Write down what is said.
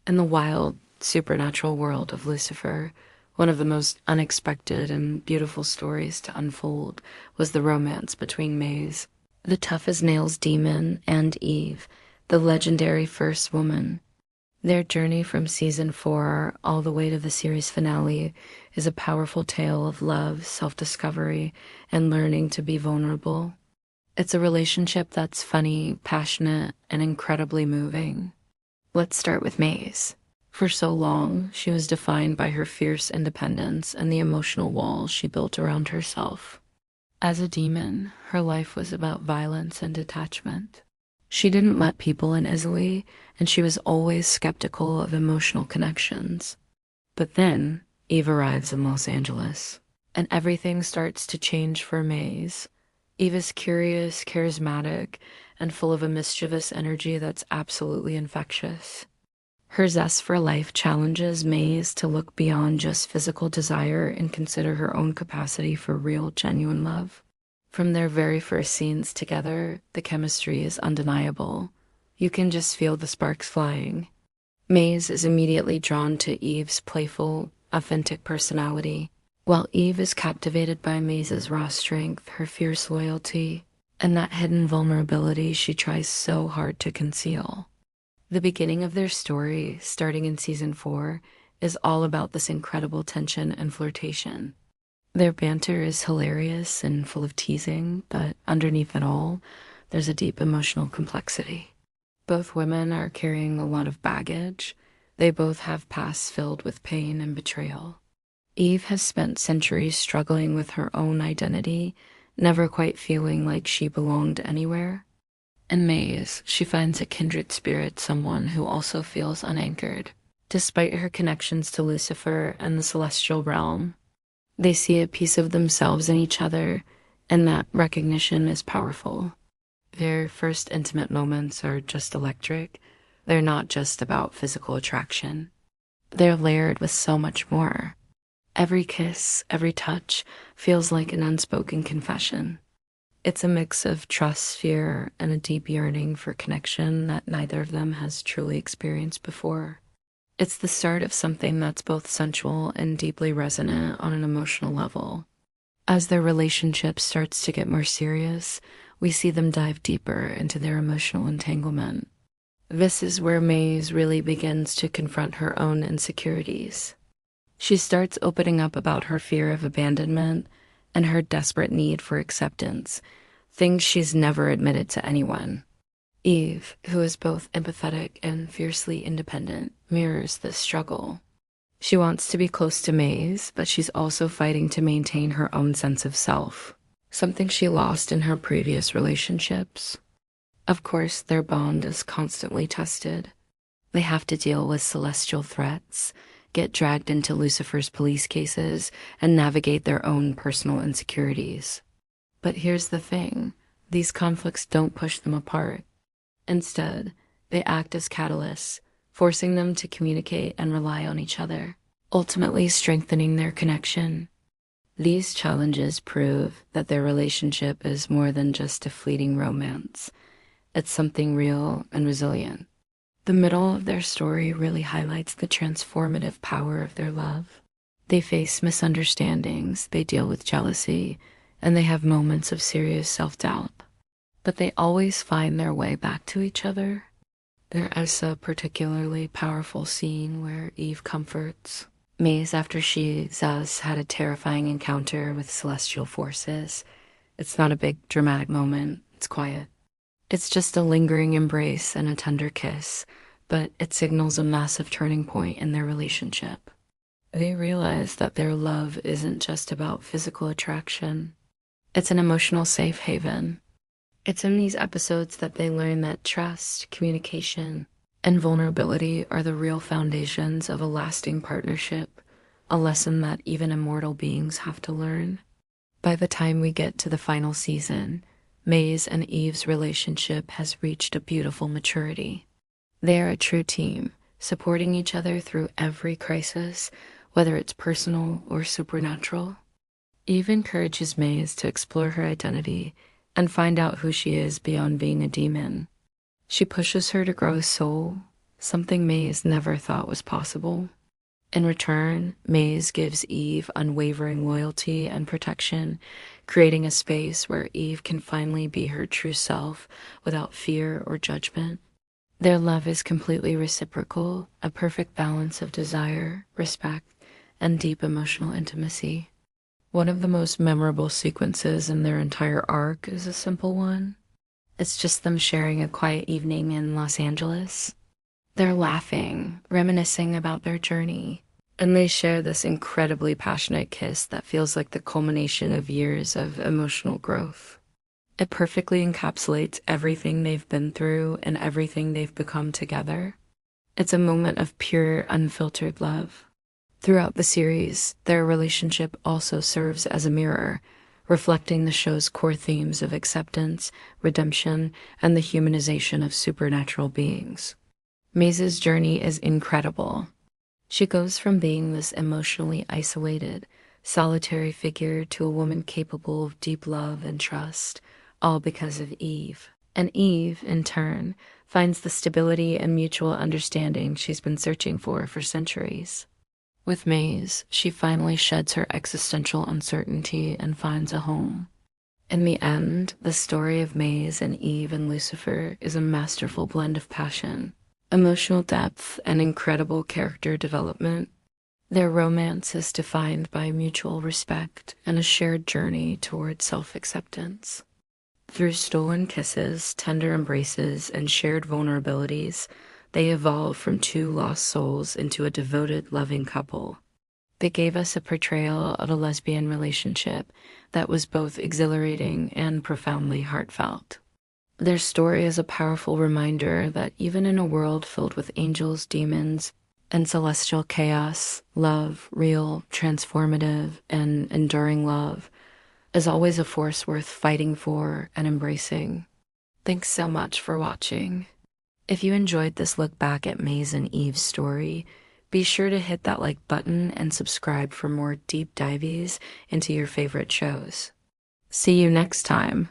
In the wild, supernatural world of Lucifer, one of the most unexpected and beautiful stories to unfold was the romance between Maze, the tough-as-nails demon, and Eve, the legendary first woman. Their journey from season 4 all the way to the series finale is a powerful tale of love, self-discovery, and learning to be vulnerable. It's a relationship that's funny, passionate, and incredibly moving. Let's start with Maze. For so long, she was defined by her fierce independence and the emotional walls she built around herself. As a demon, her life was about violence and detachment. She didn't let people in easily, and she was always skeptical of emotional connections. But then, Eve arrives in Los Angeles, and everything starts to change for Maze. Eve is curious, charismatic, and full of a mischievous energy that's absolutely infectious. Her zest for life challenges Maze to look beyond just physical desire and consider her own capacity for real, genuine love. From their very first scenes together, the chemistry is undeniable. You can just feel the sparks flying. Maze is immediately drawn to Eve's playful, authentic personality, while Eve is captivated by Maze's raw strength, her fierce loyalty, and that hidden vulnerability she tries so hard to conceal. The beginning of their story, starting in season 4, is all about this incredible tension and flirtation. Their banter is hilarious and full of teasing, but underneath it all, there's a deep emotional complexity. Both women are carrying a lot of baggage. They both have pasts filled with pain and betrayal. Eve has spent centuries struggling with her own identity, never quite feeling like she belonged anywhere. In Maze, she finds a kindred spirit, someone who also feels unanchored. Despite her connections to Lucifer and the celestial realm, they see a piece of themselves in each other, and that recognition is powerful. Their first intimate moments are just electric. They're not just about physical attraction. They're layered with so much more. Every kiss, every touch feels like an unspoken confession. It's a mix of trust, fear, and a deep yearning for connection that neither of them has truly experienced before. It's the start of something that's both sensual and deeply resonant on an emotional level. As their relationship starts to get more serious, we see them dive deeper into their emotional entanglement. This is where Maze really begins to confront her own insecurities. She starts opening up about her fear of abandonment and her desperate need for acceptance, things she's never admitted to anyone. Eve, who is both empathetic and fiercely independent, mirrors this struggle. She wants to be close to Maze, but she's also fighting to maintain her own sense of self, something she lost in her previous relationships. Of course, their bond is constantly tested. They have to deal with celestial threats, get dragged into Lucifer's police cases, and navigate their own personal insecurities. But here's the thing, these conflicts don't push them apart. Instead, they act as catalysts, forcing them to communicate and rely on each other, ultimately strengthening their connection. These challenges prove that their relationship is more than just a fleeting romance. It's something real and resilient. The middle of their story really highlights the transformative power of their love. They face misunderstandings, they deal with jealousy, and they have moments of serious self-doubt. But they always find their way back to each other. There is a particularly powerful scene where Eve comforts Maze after she, Zaz, had a terrifying encounter with celestial forces. It's not a big dramatic moment, it's quiet. It's just a lingering embrace and a tender kiss, but it signals a massive turning point in their relationship. They realize that their love isn't just about physical attraction. It's an emotional safe haven. It's in these episodes that they learn that trust, communication, and vulnerability are the real foundations of a lasting partnership, a lesson that even immortal beings have to learn. By the time we get to the final season, Maze and Eve's relationship has reached a beautiful maturity. They are a true team, supporting each other through every crisis, whether it's personal or supernatural. Eve encourages Maze to explore her identity and find out who she is beyond being a demon. She pushes her to grow a soul, something Maze never thought was possible. In return, Maze gives Eve unwavering loyalty and protection, creating a space where Eve can finally be her true self without fear or judgment. Their love is completely reciprocal, a perfect balance of desire, respect, and deep emotional intimacy. One of the most memorable sequences in their entire arc is a simple one. It's just them sharing a quiet evening in Los Angeles. They're laughing, reminiscing about their journey, and they share this incredibly passionate kiss that feels like the culmination of years of emotional growth. It perfectly encapsulates everything they've been through and everything they've become together. It's a moment of pure, unfiltered love. Throughout the series, their relationship also serves as a mirror, reflecting the show's core themes of acceptance, redemption, and the humanization of supernatural beings. Maze's journey is incredible. She goes from being this emotionally isolated, solitary figure to a woman capable of deep love and trust, all because of Eve. And Eve, in turn, finds the stability and mutual understanding she's been searching for centuries. With Maze, she finally sheds her existential uncertainty and finds a home. In the end, the story of Maze and Eve and Lucifer is a masterful blend of passion, emotional depth, and incredible character development. Their romance is defined by mutual respect and a shared journey toward self-acceptance. Through stolen kisses, tender embraces, and shared vulnerabilities, they evolve from two lost souls into a devoted, loving couple. They gave us a portrayal of a lesbian relationship that was both exhilarating and profoundly heartfelt. Their story is a powerful reminder that even in a world filled with angels, demons, and celestial chaos, love, real, transformative, and enduring love, is always a force worth fighting for and embracing. Thanks so much for watching. If you enjoyed this look back at Maze and Eve's story, be sure to hit that like button and subscribe for more deep dives into your favorite shows. See you next time.